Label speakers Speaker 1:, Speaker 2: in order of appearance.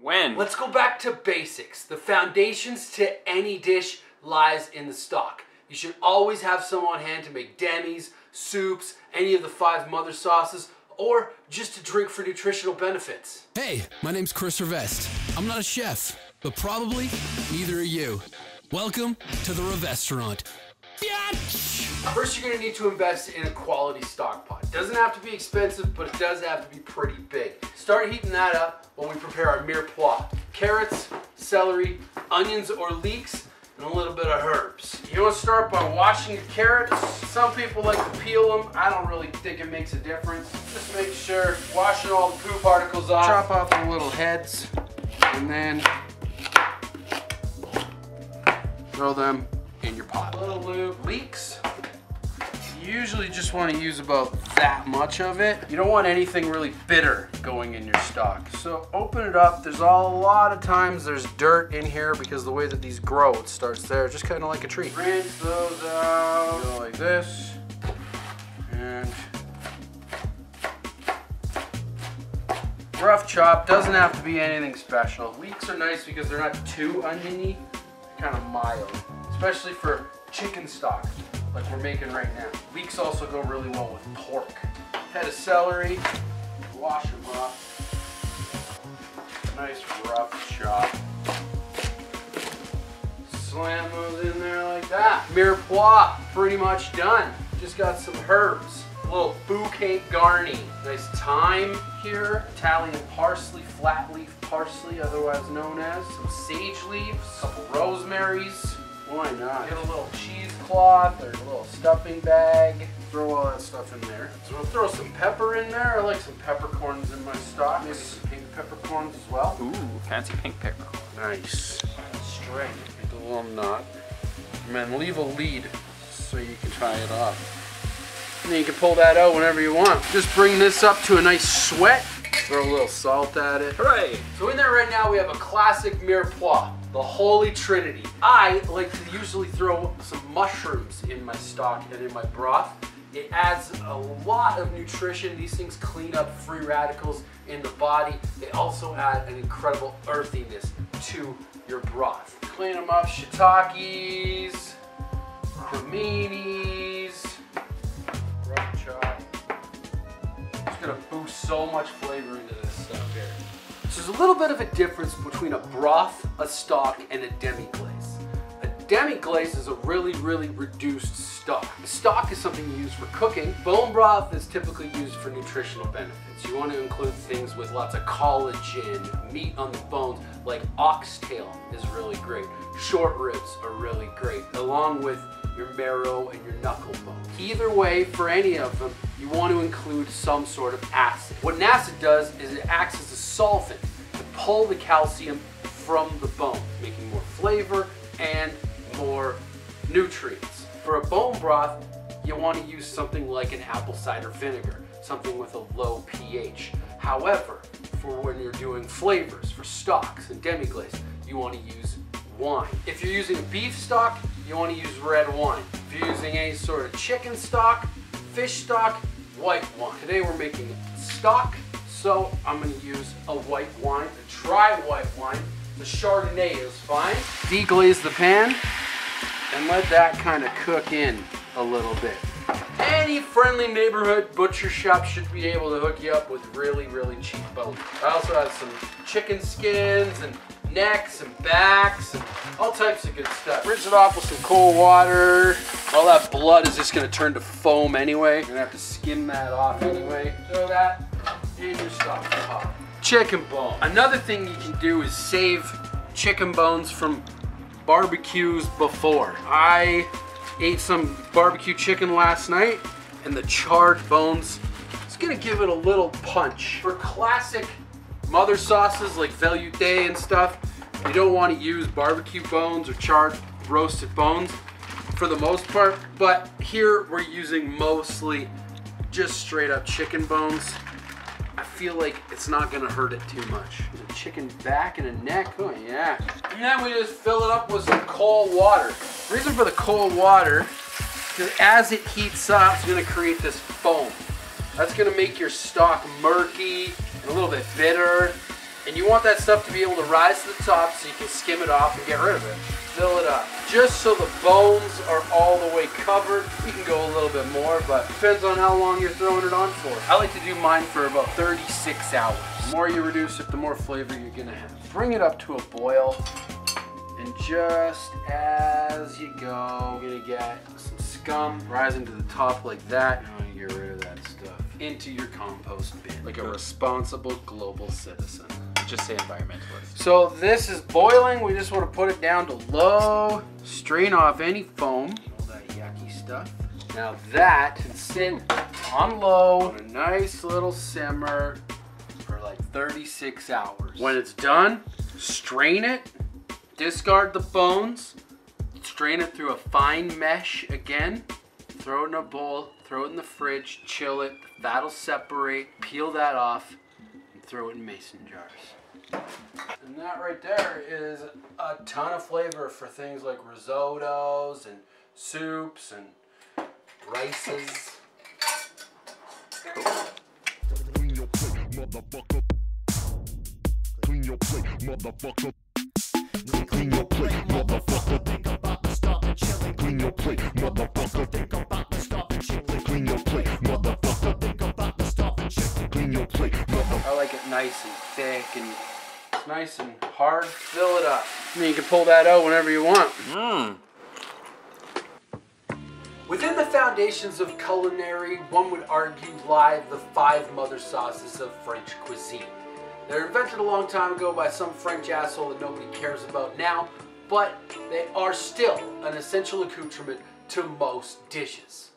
Speaker 1: When?
Speaker 2: Let's go back to basics. The foundations to any dish lies in the stock. You should always have some on hand to make demis, soups, any of the 5 mother sauces, or just to drink for nutritional benefits.
Speaker 3: Hey, my name's Chris Rivest. I'm not a chef, but probably neither are you. Welcome to the Rivestaurant.
Speaker 2: First, you're going to need to invest in a quality stock pot. Doesn't have to be expensive, but it does have to be pretty big. Start heating that up while we prepare our mirepoix. Carrots, celery, onions or leeks, and a little bit of herbs. You want to start by washing your carrots. Some people like to peel them. I don't really think it makes a difference. Just make sure washing all the poo particles off. Chop off the little heads and then throw them in your pot. A little lube. Leeks. You usually just want to use about that much of it. You don't want anything really bitter going in your stock. So open it up. There's a lot of times there's dirt in here because the way that these grow, it starts there, just kind of like a tree. Rinse those out. Go like this. And rough chop. Doesn't have to be anything special. Leeks are nice because they're not too oniony. They're kind of mild, especially for chicken stock like we're making right now. Leeks also go really well with pork. Head of celery, wash them up. Nice rough chop. Slam those in there like that. Mirepoix, pretty much done. Just got some herbs. A little bouquet garni. Nice thyme here. Italian parsley, flat leaf parsley, otherwise known as. Some sage leaves, a couple rosemaries. Why not? Get a little cheesecloth or a little stuffing bag. Throw all that stuff in there. So we'll throw some pepper in there. I like some peppercorns in my stock. Maybe some pink peppercorns as well.
Speaker 1: Ooh, fancy pink peppercorn.
Speaker 2: Nice. String. Make a little knot. And then leave a lead so you can tie it off. And then you can pull that out whenever you want. Just bring this up to a nice sweat. Throw a little salt at it.
Speaker 1: Hooray!
Speaker 2: So in there right now we have a classic mirepoix. The Holy Trinity. I like to usually throw some mushrooms in my stock and in my broth. It adds a lot of nutrition. These things clean up free radicals in the body. They also add an incredible earthiness to your broth. Clean them up, shiitakes, creminis, rough chop. It's gonna boost so much flavor into this stuff here. So there's a little bit of a difference between a broth, a stock, and a demi-glace. A demi-glace is a really, really reduced stock. A stock is something you use for cooking. Bone broth is typically used for nutritional benefits. You want to include things with lots of collagen, meat on the bones, like oxtail is really great. Short ribs are really great, along with your marrow and your knuckle bone. Either way, for any of them, you want to include some sort of acid. What an acid does is it acts as a solvent to pull the calcium from the bone, making more flavor and more nutrients. For a bone broth, you want to use something like an apple cider vinegar, something with a low pH. However, for when you're doing flavors, for stocks and demi-glace, you want to use wine. If you're using beef stock, you want to use red wine. If you're using any sort of chicken stock, fish stock, white wine. Today we're making stock, so I'm going to use a white wine, a dry white wine. The Chardonnay is fine. Deglaze the pan and let that kind of cook in a little bit. Any friendly neighborhood butcher shop should be able to hook you up with really, really cheap bones. I also have some chicken skins and necks and backs and all types of good stuff. Rinse it off with some cold water. All that blood is just gonna turn to foam anyway. You're gonna have to skim that off anyway. Throw that in your stock pot. Chicken bone. Another thing you can do is save chicken bones from barbecues before. I ate some barbecue chicken last night and the charred bones, it's gonna give it a little punch. For classic mother sauces like velouté and stuff, you don't want to use barbecue bones or charred roasted bones for the most part, but here we're using mostly just straight up chicken bones. I feel like it's not gonna hurt it too much. There's a chicken back and a neck, oh yeah. And then we just fill it up with some cold water. The reason for the cold water, because as it heats up, it's gonna create this foam. That's gonna make your stock murky and a little bit bitter. And you want that stuff to be able to rise to the top so you can skim it off and get rid of it. Fill it up. Just so the bones are all the way covered. You can go a little bit more, but depends on how long you're throwing it on for. I like to do mine for about 36 hours. The more you reduce it, the more flavor you're gonna have. Bring it up to a boil, and just as you go, you're gonna get some scum rising to the top like that. Now you get rid of that stuff into your compost bin, like a responsible global citizen.
Speaker 1: Just say environmentalist.
Speaker 2: So this is boiling. We just want to put it down to low, strain off any foam, all that yucky stuff. Now that can sit on low on a nice little simmer for like 36 hours. When it's done, strain it, discard the bones, strain it through a fine mesh again, throw it in a bowl, throw it in the fridge, chill it, that'll separate, peel that off, and throw it in mason jars. And that right there is a ton of flavor for things like risottos and soups and rices.
Speaker 4: Clean your plate, motherfucker. Clean your plate, motherfucker. Clean your plate, motherfucker. Think about the stop and chilling. Clean your plate, motherfucker. Think about the stop and chilling. Clean your plate, motherfucker. Think about the stop and chilling. Clean your plate, motherfucker.
Speaker 2: I like it nice and thick and nice and hard. Fill it up. I mean, you can pull that out whenever you want. Within the foundations of culinary, one would argue lie the 5 mother sauces of French cuisine. They were invented a long time ago by some French asshole that nobody cares about now, but they are still an essential accoutrement to most dishes.